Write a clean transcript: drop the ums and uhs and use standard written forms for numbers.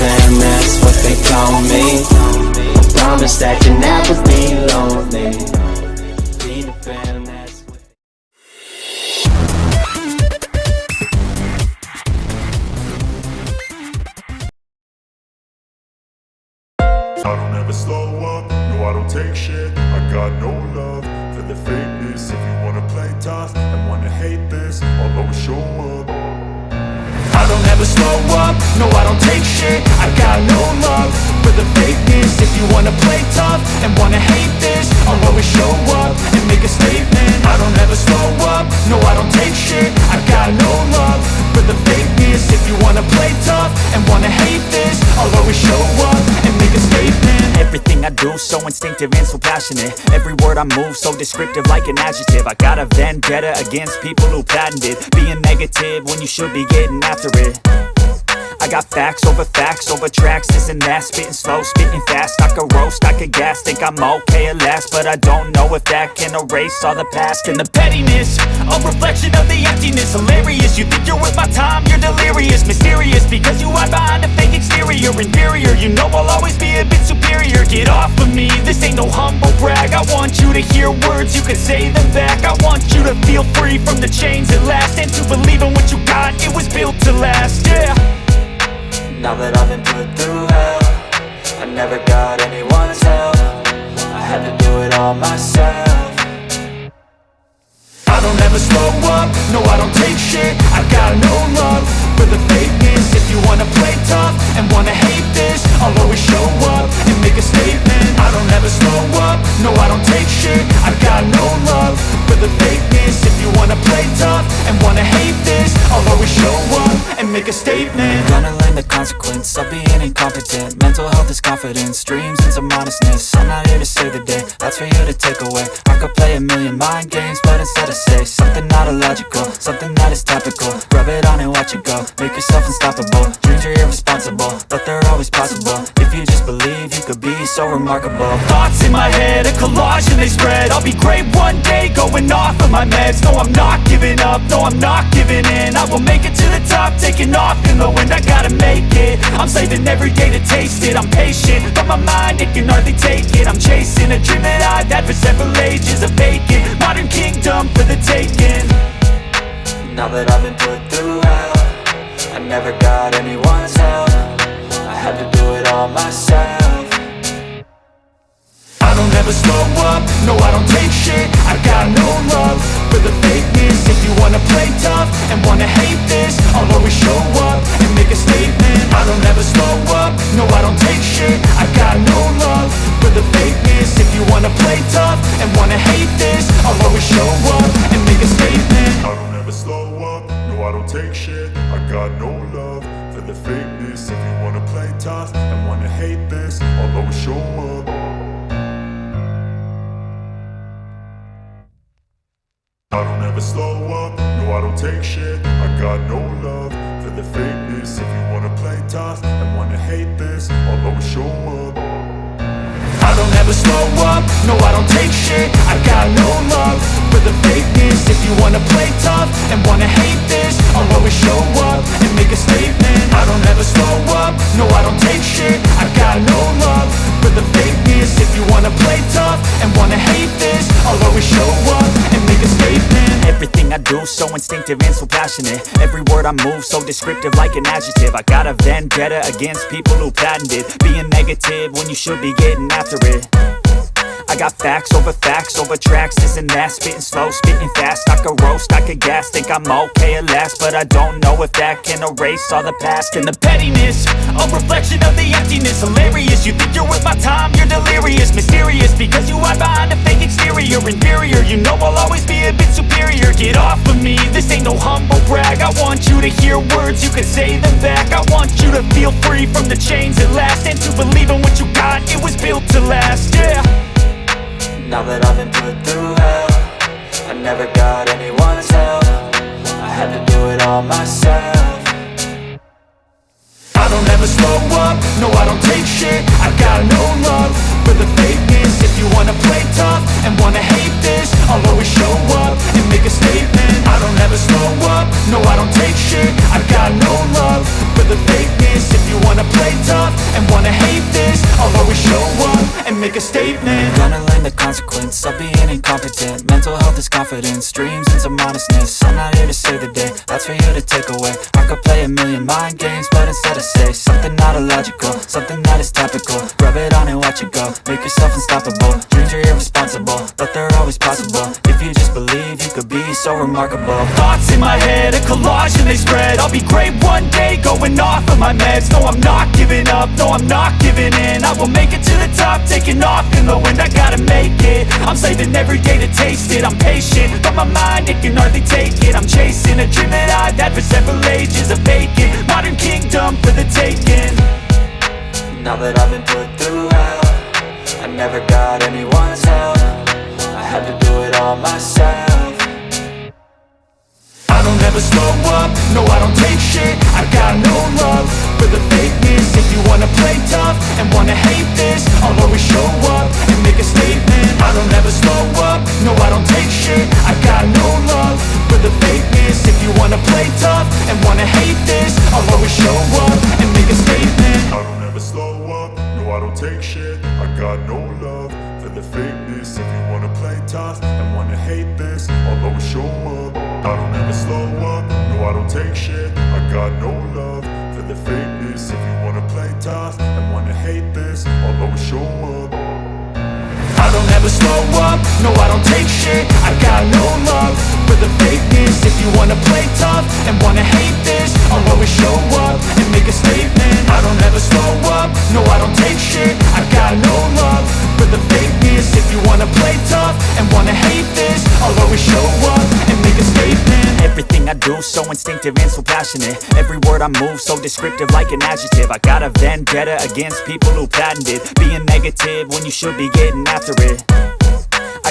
fam, that's what they call me. I promise that you'll never be lonely. Be the fam, that's what I don't ever slow up, no I don't take shit. I got no love for the fakeness. If you wanna play tough and wanna hate this, I'll always show up. I don't ever slow up, no I don't take shit. I got no love for the fakeness. If you wanna play tough and wanna hate this, I'll always show up and make a statement. I don't ever slow up, no I don't take shit. I got no love for the fakeness. If you wanna play tough and wanna hate this, I'll always show up and make a statement. Everything I do so instinctive and so passionate. Every word I move so descriptive like an adjective. I got a vendetta against people who patented being negative when you should be getting after it. I got facts over tracks, this and that. Spitting slow, spitting fast. I could roast, I could gas. Think I'm okay at last, but I don't know if that can erase all the past. And the pettiness, a reflection of the emptiness. Hilarious, you think you're worth my time, you're delirious. Mysterious, because you hide behind a fake exterior. Inferior, you know I'll always be a bit superior. Get off of me, this ain't no humble brag. I want you to hear words, you can say them back. I want you to feel free from the chains at last, and to believe in what you got, it was built to last, yeah. Now that I've been put through hell, I never got anyone's help. I had to do it all myself. I don't ever slow up, no I don't take shit. I got no love for the fakeness. If you wanna play tough and wanna hate this, I'll always show up and make a statement. I don't ever slow up, no I don't take shit. I got no love for the fakeness. If you wanna play tough and wanna hate this, I'll always show up and make a statement. Gonna learn the consequence of being incompetent. Mental health is confidence, dreams and some modestness. I'm not here to save the day, that's for you to take away. I could play a million mind games, but instead I say something not illogical, something that is topical. Rub it on and watch it go, make yourself unstoppable. Dreams are irresponsible, but they're always possible. If you just believe, you could be so remarkable. Thoughts in my head, a collage and they spread. I'll be great one day, going off of my meds. No, I'm not giving up, no, I'm not giving in. I will make it to the top, taking off in the wind. I gotta make it, I'm saving every day to taste it. I'm patient, but my mind, it can hardly take it. I'm chasing a dream that I've had for several ages. A vacant, modern kingdom for the taking. Now that I've been put through hell, I never got anyone's help. I had to do it all myself. I don't ever slow up, no I don't take shit. I got no love for the fakeness. If you wanna play tough and wanna hate this, I'll always show up and make a statement. I don't ever slow up, no I don't take shit. I got no love for the fakeness. If you wanna play tough and wanna hate this, I'll always show up and make a statement. I don't ever slow up, no I don't take shit. I got no love for the fakeness. If you wanna play tough and wanna hate this, I'll always show up. I don't ever slow up, no I don't take shit. I got no love for the fakeness. If you wanna play tough and wanna hate this, I'll always show up. I don't ever slow up, no I don't take shit. I got no love for the fakeness. If you wanna play tough and wanna hate this, I'll always show up and make a statement. I don't ever slow up, no I don't take shit. I got no love for the fakeness. If you wanna play tough and wanna hate this, I'll always show up and make a statement. Everything I do so instinctive and so passionate. Every word I move so descriptive like an adjective. I got a vendetta against people who patented being negative when you should be getting after it. I got facts over tracks, this and that. Spitting slow, spitting fast. I could roast, I could gas. Think I'm okay at last, but I don't know if that can erase all the past. And the pettiness, a reflection of the emptiness. Hilarious, you think you're worth my time, you're delirious. Mysterious, because you hide behind a fake exterior. Inferior, you know I'll always be a bit superior. Get off of me, this ain't no humble brag. I want you to hear words, you can say them back. I want you to feel free from the chains at last, and to believe in what you got, it was built to last, yeah. Now that I've been put through hell, I never got anyone's help. I had to do it all myself. I don't ever slow up, no I don't take shit. I got no love for the fakeness. If you wanna play tough and wanna hate this, I'll always show up and make a statement. I don't ever slow up, no I don't take shit. I got no love for the fakeness. If you wanna wanna play tough and wanna hate this, I'll always show up and make a statement. Gonna learn the consequence of being incompetent. Mental health is confidence, dreams and some honestness. I'm not here to save the day, that's for you to take away. I could play a million mind games, but instead I say something not illogical, something that is topical. Rub it on and watch it go, make yourself unstoppable. Dreams are irresponsible, but they're always possible. If you just believe, you could be so remarkable. Thoughts in my head, a collage and they spread. I'll be great one day, going off of my meds. No, I'm not giving up, no, I'm not giving in. I will make it to the top, taking off in the wind. I gotta make it, I'm saving every day to taste it. I'm patient, but my mind, it can hardly take it. I'm chasing a dream that I've had for several ages. A vacant, modern kingdom for the taking. Now that I've been put through hell, I never got anyone's help. I had to do it all myself. I don't ever slow up, no I don't take shit. I got no love for the fakeness. If you wanna play tough and wanna hate this, I'll always show up and make a statement. I don't ever slow up, no I don't take shit. I got no love for the fakeness. If you wanna play tough and wanna hate this, I'll always show up and make a statement. I don't ever slow up, no I don't take shit. I got no love for the fakeness. If you wanna play tough and wanna hate this, I'll always show up. I don't ever slow up, no I don't take shit. I got no love for the fakeness. If you wanna play tough and wanna hate this, I'll always show up. I don't ever slow up, no I don't take shit. I got no love for the fakeness. If you wanna play tough and wanna hate this, I'll always show up and make a statement. I don't ever slow up, no I don't take shit. I got no love for the fakeness. If you wanna play tough and wanna hate this, I'll always show up and make a statement. Everything I do so instinctive and so passionate. Every word I move so descriptive like an adjective. I got a vendetta against people who patented being negative when you should be getting after it.